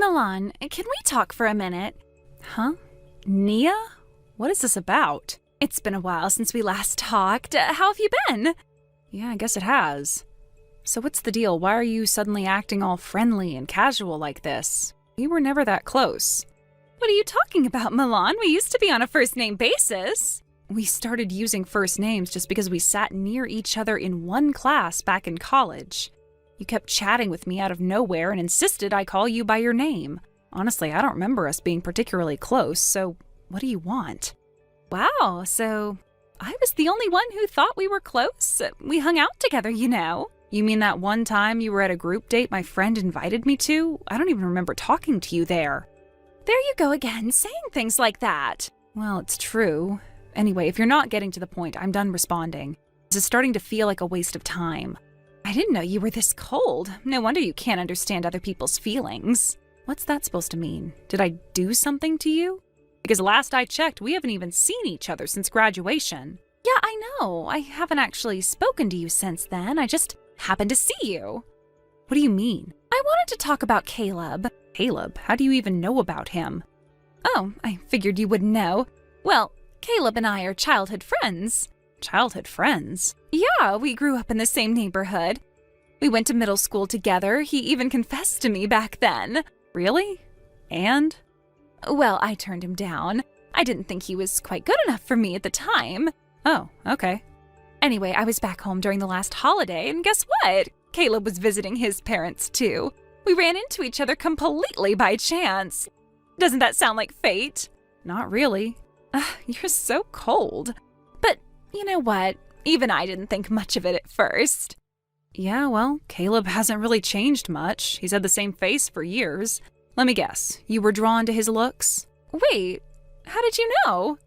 Milan, can we talk for a minute? Huh? Nia? What is this about? It's been a while since we last talked. How have you been? Yeah, I guess it has. So what's the deal? Why are you suddenly acting all friendly and casual like this? We were never that close. What are you talking about, Milan? We used to be on a first-name basis. We started using first names just because we sat near each other in one class back in college. You kept chatting with me out of nowhere and insisted I call you by your name. Honestly, I don't remember us being particularly close, so what do you want? Wow, so I was the only one who thought we were close? We hung out together, you know. You mean that one time you were at a group date my friend invited me to? I don't even remember talking to you there. There you go again, saying things like that. Well, it's true. Anyway, if you're not getting to the point, I'm done responding. This is starting to feel like a waste of time. I didn't know you were this cold. No wonder you can't understand other people's feelings. What's that supposed to mean? Did I do something to you? Because last I checked, we haven't even seen each other since graduation. Yeah, I know. I haven't actually spoken to you since then. I just happened to see you. What do you mean? I wanted to talk about Caleb. Caleb? How do you even know about him? Oh, I figured you wouldn't know. Well, Caleb and I are childhood friends. Childhood friends? Yeah, we grew up in the same neighborhood. We went to middle school together. He even confessed to me back then. Really? And? Well, I turned him down. I didn't think he was quite good enough for me at the time. Oh, okay. Anyway, I was back home during the last holiday, and guess what? Caleb was visiting his parents, too. We ran into each other completely by chance. Doesn't that sound like fate? Not really. You're so cold. But you know what? Even I didn't think much of it at first. Yeah, well, Caleb hasn't really changed much. He's had the same face for years. Let me guess, you were drawn to his looks? Wait, how did you know?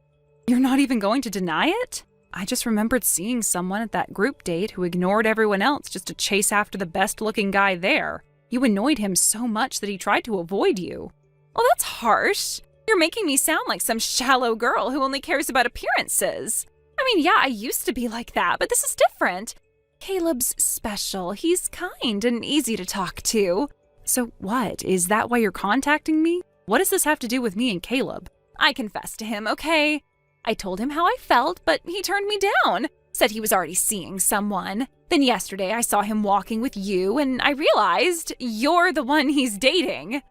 You're not even going to deny it? I just remembered seeing someone at that group date who ignored everyone else just to chase after the best-looking guy there. You annoyed him so much that he tried to avoid you. Well, that's harsh. You're making me sound like some shallow girl who only cares about appearances. I mean, yeah, I used to be like that, but this is different. Caleb's special. He's kind and easy to talk to. So what? Is that why you're contacting me? What does this have to do with me and Caleb? I confessed to him, okay? I told him how I felt, but he turned me down. Said he was already seeing someone. Then yesterday I saw him walking with you, and I realized you're the one he's dating.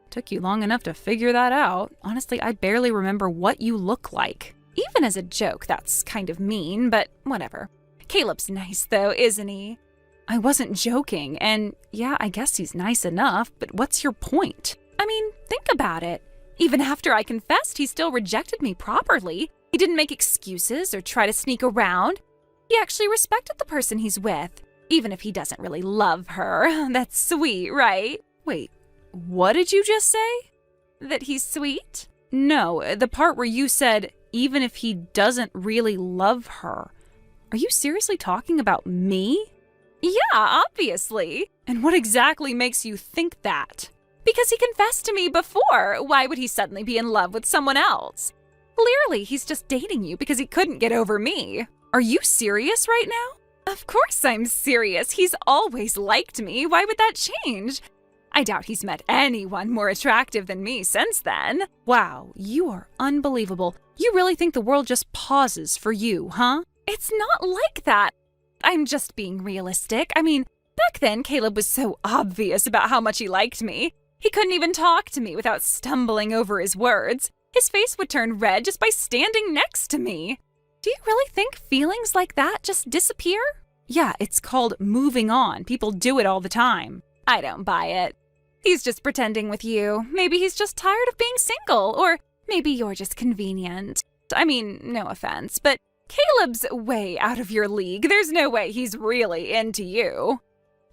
Took you long enough to figure that out. Honestly, I barely remember what you look like. Even as a joke, that's kind of mean, but whatever. Caleb's nice though, isn't he? I wasn't joking, and yeah, I guess he's nice enough, but what's your point? I mean, think about it. Even after I confessed, he still rejected me properly. He didn't make excuses or try to sneak around. He actually respected the person he's with, even if he doesn't really love her. That's sweet, right? Wait, what did you just say? That he's sweet? No, the part where you said, even if he doesn't really love her. Are you seriously talking about me? Yeah, obviously. And what exactly makes you think that? Because he confessed to me before. Why would he suddenly be in love with someone else? Clearly, he's just dating you because he couldn't get over me. Are you serious right now? Of course I'm serious. He's always liked me. Why would that change? I doubt he's met anyone more attractive than me since then. Wow, you are unbelievable. You really think the world just pauses for you, huh? It's not like that. I'm just being realistic. I mean, back then, Caleb was so obvious about how much he liked me. He couldn't even talk to me without stumbling over his words. His face would turn red just by standing next to me. Do you really think feelings like that just disappear? Yeah, it's called moving on. People do it all the time. I don't buy it. He's just pretending with you. Maybe he's just tired of being single, or maybe you're just convenient. I mean, no offense, but Caleb's way out of your league. There's no way he's really into you.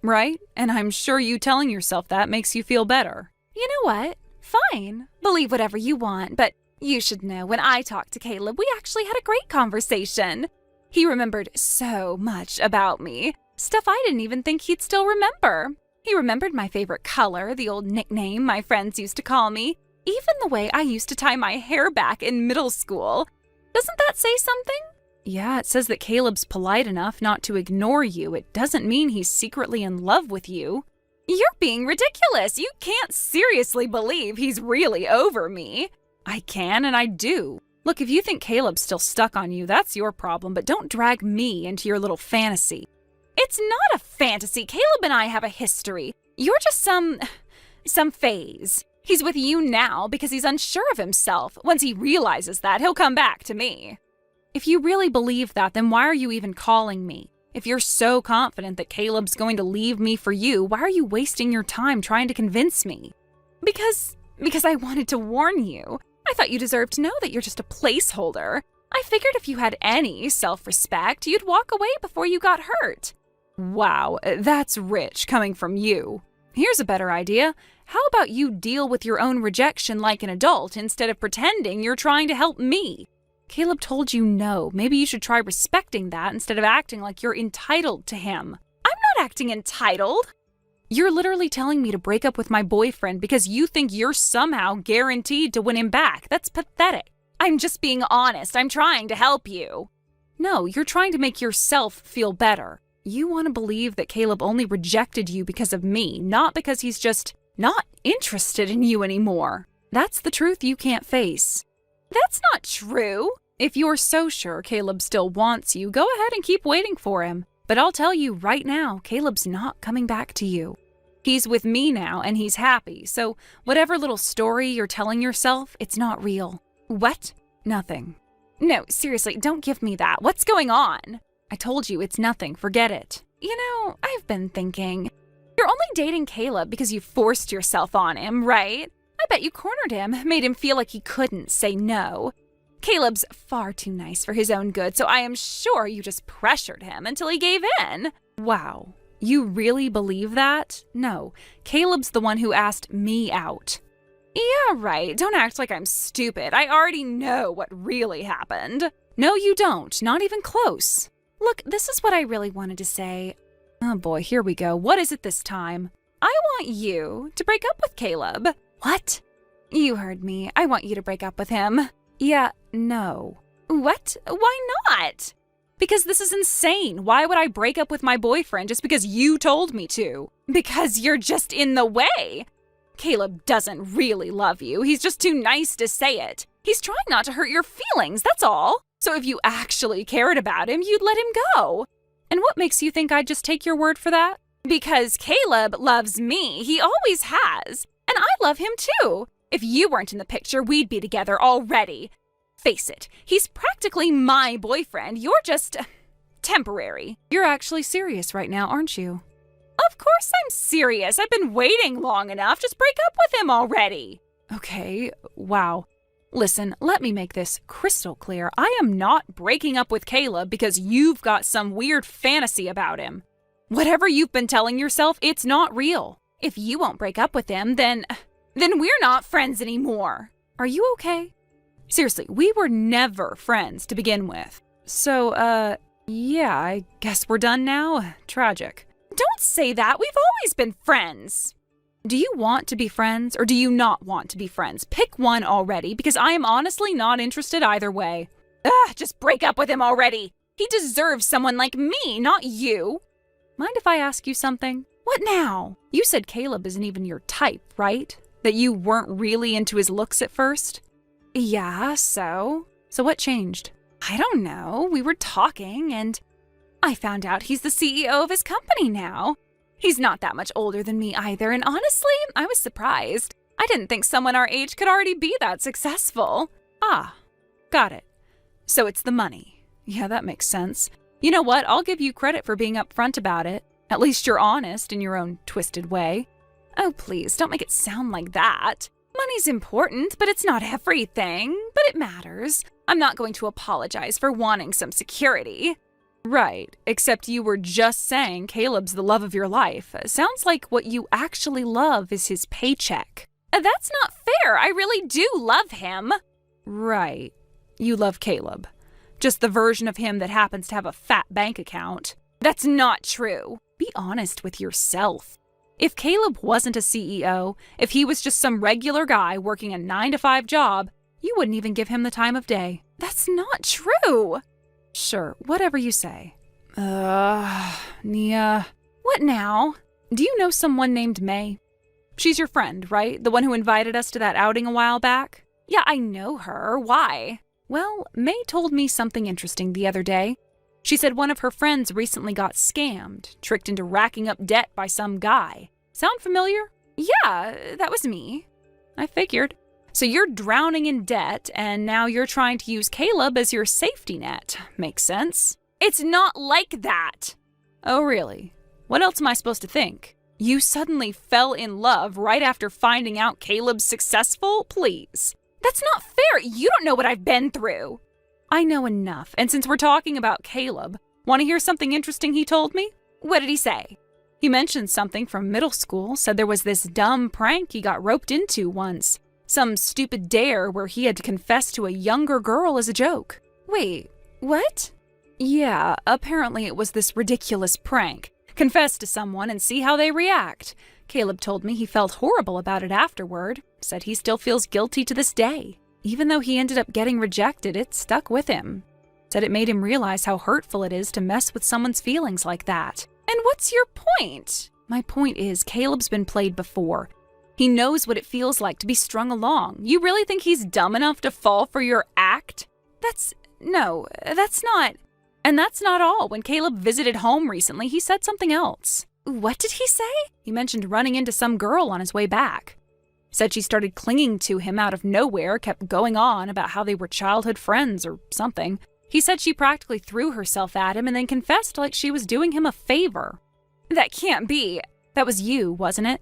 Right? And I'm sure you telling yourself that makes you feel better. You know what? Fine. Believe whatever you want, but you should know when I talked to Caleb, we actually had a great conversation. He remembered so much about me. Stuff I didn't even think he'd still remember. He remembered my favorite color, the old nickname my friends used to call me, even the way I used to tie my hair back in middle school. Doesn't that say something? Yeah, it says that Caleb's polite enough not to ignore you. It doesn't mean he's secretly in love with you. You're being ridiculous. You can't seriously believe he's really over me. I can and I do. Look, if you think Caleb's still stuck on you, that's your problem, but don't drag me into your little fantasy. It's not a fantasy. Caleb and I have a history. You're just some phase. He's with you now because he's unsure of himself. Once he realizes that, he'll come back to me. If you really believe that, then why are you even calling me? If you're so confident that Caleb's going to leave me for you, why are you wasting your time trying to convince me? Because I wanted to warn you. I thought you deserved to know that you're just a placeholder. I figured if you had any self-respect, you'd walk away before you got hurt. Wow, that's rich coming from you. Here's a better idea. How about you deal with your own rejection like an adult instead of pretending you're trying to help me? Caleb told you no. Maybe you should try respecting that instead of acting like you're entitled to him. I'm not acting entitled. You're literally telling me to break up with my boyfriend because you think you're somehow guaranteed to win him back. That's pathetic. I'm just being honest. I'm trying to help you. No, you're trying to make yourself feel better. You want to believe that Caleb only rejected you because of me, not because he's just not interested in you anymore. That's the truth you can't face. That's not true. If you're so sure Caleb still wants you, go ahead and keep waiting for him. But I'll tell you right now, Caleb's not coming back to you. He's with me now and he's happy, so whatever little story you're telling yourself, it's not real. What? Nothing. No, seriously, don't give me that. What's going on? I told you it's nothing. Forget it. You know, I've been thinking. You're only dating Caleb because you forced yourself on him, right? I bet you cornered him, made him feel like he couldn't say no. Caleb's far too nice for his own good, so I am sure you just pressured him until he gave in. Wow. You really believe that? No. Caleb's the one who asked me out. Yeah, right. Don't act like I'm stupid. I already know what really happened. No, you don't. Not even close. Look, this is what I really wanted to say. Oh boy, here we go. What is it this time? I want you to break up with Caleb. What? You heard me. I want you to break up with him. Yeah, no. What? Why not? Because this is insane. Why would I break up with my boyfriend just because you told me to? Because you're just in the way. Caleb doesn't really love you. He's just too nice to say it. He's trying not to hurt your feelings, that's all. So if you actually cared about him, you'd let him go. And what makes you think I'd just take your word for that? Because Caleb loves me. He always has. And I love him too. If you weren't in the picture, we'd be together already. Face it, he's practically my boyfriend. You're just temporary. You're actually serious right now, aren't you? Of course I'm serious. I've been waiting long enough. Just break up with him already. Okay, wow. Listen, let me make this crystal clear. I am not breaking up with Caleb because you've got some weird fantasy about him. Whatever you've been telling yourself, it's not real. If you won't break up with him, then we're not friends anymore. Are you okay? Seriously, we were never friends to begin with. So, yeah, I guess we're done now. Tragic. Don't say that. We've always been friends. Do you want to be friends or do you not want to be friends? Pick one already, because I am honestly not interested either way. Just break up with him already. He deserves someone like me, not you. Mind if I ask you something? What now? You said Caleb isn't even your type, right? That you weren't really into his looks at first? Yeah, so? So what changed? I don't know. We were talking and I found out he's the CEO of his company now. He's not that much older than me either, and honestly, I was surprised. I didn't think someone our age could already be that successful. Ah, got it. So it's the money. Yeah, that makes sense. You know what? I'll give you credit for being upfront about it. At least you're honest in your own twisted way. Oh, please, don't make it sound like that. Money's important, but it's not everything. But it matters. I'm not going to apologize for wanting some security. Right, except you were just saying Caleb's the love of your life. Sounds like what you actually love is his paycheck. That's not fair. I really do love him. Right. You love Caleb. Just the version of him that happens to have a fat bank account. That's not true. Be honest with yourself. If Caleb wasn't a CEO, if he was just some regular guy working a 9-to-5 job, you wouldn't even give him the time of day. That's not true. Sure, whatever you say. Nia. What now? Do you know someone named May? She's your friend, right? The one who invited us to that outing a while back? Yeah, I know her. Why? Well, May told me something interesting the other day. She said one of her friends recently got scammed, tricked into racking up debt by some guy. Sound familiar? Yeah, that was me. I figured. So you're drowning in debt, and now you're trying to use Caleb as your safety net. Makes sense. It's not like that. Oh, really? What else am I supposed to think? You suddenly fell in love right after finding out Caleb's successful? Please. That's not fair. You don't know what I've been through. I know enough, and since we're talking about Caleb, want to hear something interesting he told me? What did he say? He mentioned something from middle school, said there was this dumb prank he got roped into once. Some stupid dare where he had to confess to a younger girl as a joke. Wait, what? Yeah, apparently it was this ridiculous prank. Confess to someone and see how they react. Caleb told me he felt horrible about it afterward, said he still feels guilty to this day. Even though he ended up getting rejected, it stuck with him. Said it made him realize how hurtful it is to mess with someone's feelings like that. And what's your point? My point is, Caleb's been played before. He knows what it feels like to be strung along. You really think he's dumb enough to fall for your act? That's not. And that's not all. When Caleb visited home recently, he said something else. What did he say? He mentioned running into some girl on his way back. Said she started clinging to him out of nowhere, kept going on about how they were childhood friends or something. He said she practically threw herself at him and then confessed like she was doing him a favor. That can't be. That was you, wasn't it?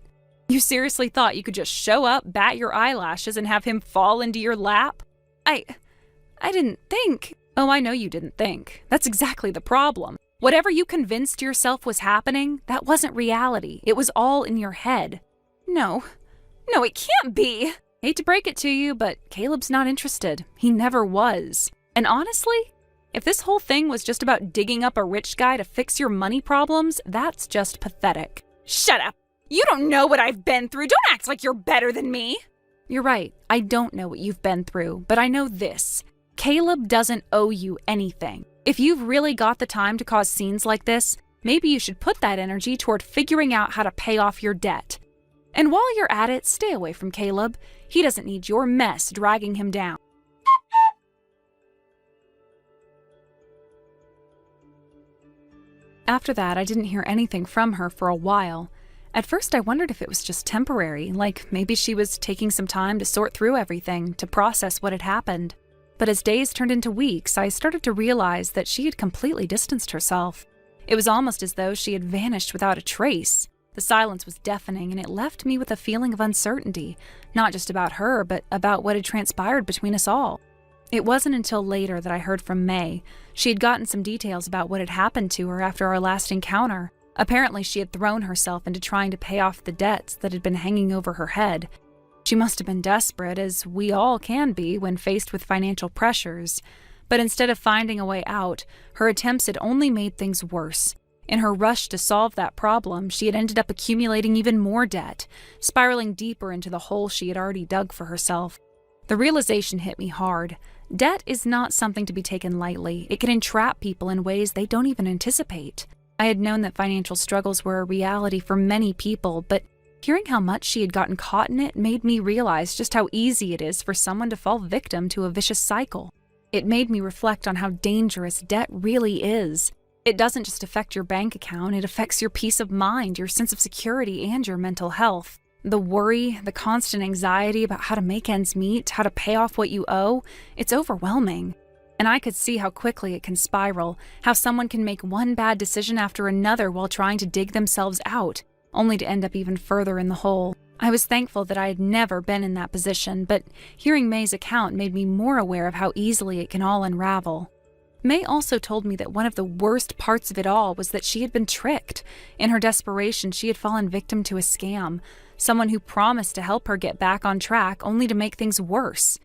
You seriously thought you could just show up, bat your eyelashes, and have him fall into your lap? I didn't think. Oh, I know you didn't think. That's exactly the problem. Whatever you convinced yourself was happening, that wasn't reality. It was all in your head. No, it can't be. Hate to break it to you, but Caleb's not interested. He never was. And honestly, if this whole thing was just about digging up a rich guy to fix your money problems, that's just pathetic. Shut up. You don't know what I've been through. Don't act like you're better than me. You're right. I don't know what you've been through, but I know this. Caleb doesn't owe you anything. If you've really got the time to cause scenes like this, maybe you should put that energy toward figuring out how to pay off your debt. And while you're at it, stay away from Caleb. He doesn't need your mess dragging him down. After that, I didn't hear anything from her for a while. At first, I wondered if it was just temporary, like maybe she was taking some time to sort through everything, to process what had happened. But as days turned into weeks, I started to realize that she had completely distanced herself. It was almost as though she had vanished without a trace. The silence was deafening, and it left me with a feeling of uncertainty, not just about her, but about what had transpired between us all. It wasn't until later that I heard from May. She had gotten some details about what had happened to her after our last encounter. Apparently, she had thrown herself into trying to pay off the debts that had been hanging over her head. She must have been desperate, as we all can be when faced with financial pressures. But instead of finding a way out, her attempts had only made things worse. In her rush to solve that problem, she had ended up accumulating even more debt, spiraling deeper into the hole she had already dug for herself. The realization hit me hard. Debt is not something to be taken lightly. It can entrap people in ways they don't even anticipate. I had known that financial struggles were a reality for many people, but hearing how much she had gotten caught in it made me realize just how easy it is for someone to fall victim to a vicious cycle. It made me reflect on how dangerous debt really is. It doesn't just affect your bank account, it affects your peace of mind, your sense of security, and your mental health. The worry, the constant anxiety about how to make ends meet, how to pay off what you owe, it's overwhelming. And I could see how quickly it can spiral, how someone can make one bad decision after another while trying to dig themselves out, only to end up even further in the hole. I was thankful that I had never been in that position, but hearing May's account made me more aware of how easily it can all unravel. May also told me that one of the worst parts of it all was that she had been tricked. In her desperation, she had fallen victim to a scam, someone who promised to help her get back on track only to make things worse.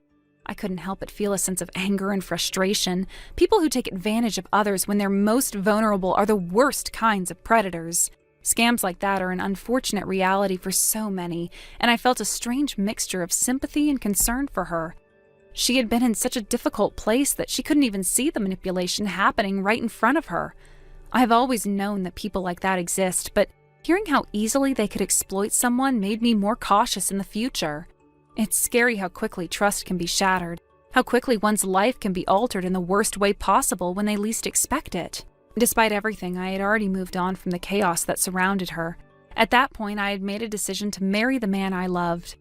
I couldn't help but feel a sense of anger and frustration. People who take advantage of others when they're most vulnerable are the worst kinds of predators. Scams like that are an unfortunate reality for so many, and I felt a strange mixture of sympathy and concern for her. She had been in such a difficult place that she couldn't even see the manipulation happening right in front of her. I have always known that people like that exist, but Hearing how easily they could exploit someone made me more cautious in the future. It's scary how quickly trust can be shattered, how quickly one's life can be altered in the worst way possible when they least expect it. Despite everything, I had already moved on from the chaos that surrounded her. At that point, I had made a decision to marry the man I loved.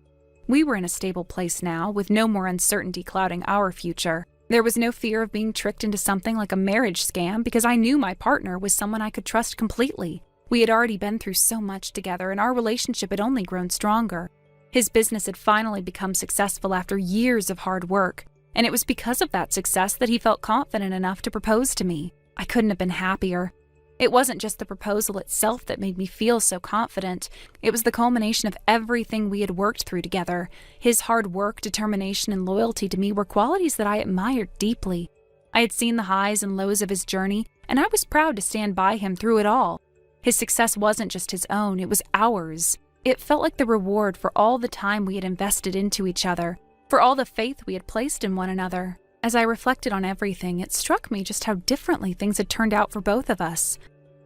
We were in a stable place now, with no more uncertainty clouding our future. There was no fear of being tricked into something like a marriage scam because I knew my partner was someone I could trust completely. We had already been through so much together, and our relationship had only grown stronger. His business had finally become successful after years of hard work, and it was because of that success that he felt confident enough to propose to me. I couldn't have been happier. It wasn't just the proposal itself that made me feel so confident. It was the culmination of everything we had worked through together. His hard work, determination, and loyalty to me were qualities that I admired deeply. I had seen the highs and lows of his journey, and I was proud to stand by him through it all. His success wasn't just his own, it was ours. It felt like the reward for all the time we had invested into each other, for all the faith we had placed in one another. As I reflected on everything, it struck me just how differently things had turned out for both of us.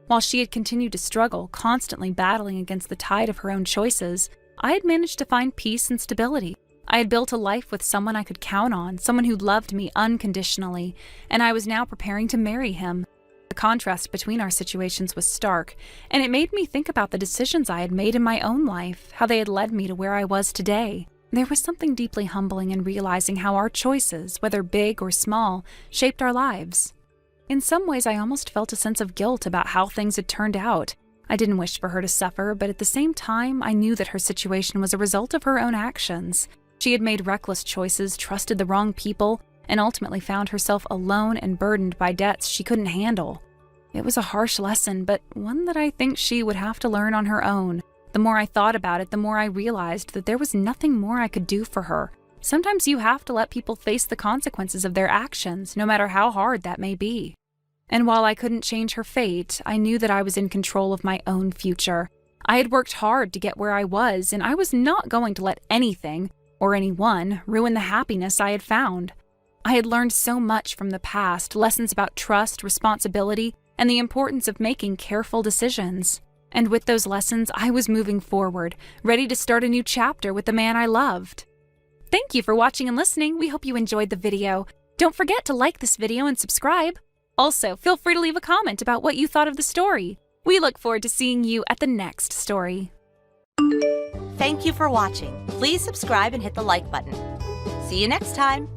While she had continued to struggle, constantly battling against the tide of her own choices, I had managed to find peace and stability. I had built a life with someone I could count on, someone who loved me unconditionally, and I was now preparing to marry him. The contrast between our situations was stark, and it made me think about the decisions I had made in my own life, how they had led me to where I was today. There was something deeply humbling in realizing how our choices, whether big or small, shaped our lives. In some ways, I almost felt a sense of guilt about how things had turned out. I didn't wish for her to suffer, but at the same time, I knew that her situation was a result of her own actions. She had made reckless choices, trusted the wrong people, and ultimately found herself alone and burdened by debts she couldn't handle. It was a harsh lesson, but one that I think she would have to learn on her own. The more I thought about it, the more I realized that there was nothing more I could do for her. Sometimes you have to let people face the consequences of their actions, no matter how hard that may be. And while I couldn't change her fate, I knew that I was in control of my own future. I had worked hard to get where I was, and I was not going to let anything, or anyone, ruin the happiness I had found. I had learned so much from the past, lessons about trust, responsibility, and the importance of making careful decisions. And with those lessons, I was moving forward, ready to start a new chapter with the man I loved. Thank you for watching and listening. We hope you enjoyed the video. Don't forget to like this video and subscribe. Also, feel free to leave a comment about what you thought of the story. We look forward to seeing you at the next story. Thank you for watching. Please subscribe and hit the like button. See you next time.